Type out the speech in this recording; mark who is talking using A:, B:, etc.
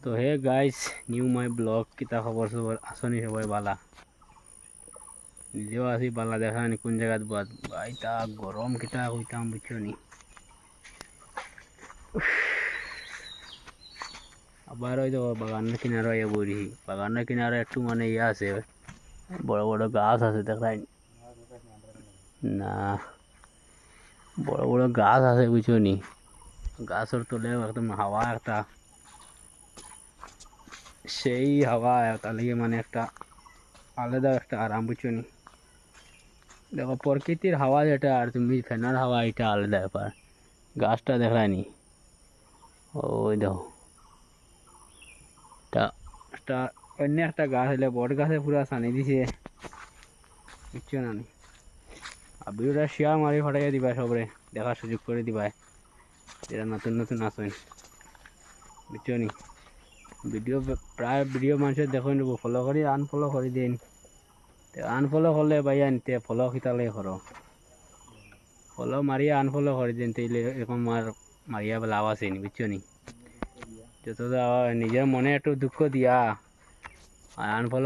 A: তো hey guys, new my blog. কিতা খবর সবার, আসনি সবাই বালা? নিজেও আছি বালা। দেখা নি কোন জায়গাত বাদ ভাই, তা গরম কিতা হইতাম বুঝছো নি। আবার ওই তো বাগানের কিনারে বইরি, বাগানের কিনারে একটু মানে ইয়ে আছে, বড় বড় গাছ আছে দেখাই না, বড় বড় গাছ আছে বুঝছো নি। গাছের তলে একদম হাওয়া একটা, সেই হাওয়া তার লিগে মানে একটা আলাদা একটা আরাম বুঝছো নি। দেখো প্রকৃতির হাওয়া যেটা আর তুমি ফ্যানের হাওয়া, এটা আলাদা ব্যাপার। গাছটা দেখায়নি, ওই দেখো এটা একটা অন্য একটা গাছ হলে বট গাছে পুরা সানি দিছে বুঝছো না নি। আর ভিডিওটা শেয়ার মারি ফাটাইয়া দিবা সবরে, দেখার সুযোগ করে দিবা যেটা নতুন নতুন আসেন বুঝছো নি। ভিডিও প্রায় ভিডিও মানুষের দেখো নেবো, ফলো করি আনফলো করে দিন। আনফলো করলে ভাইয়া নিতে ফলো খিতালে করো, ফলো মারিয়া আনফলো করে দিন, তাইলে এরকম আর মারিয়া লাভ আসেনি বুঝছো নি। যত নিজের মনে একটু দুঃখ দিয়া আর আনফলো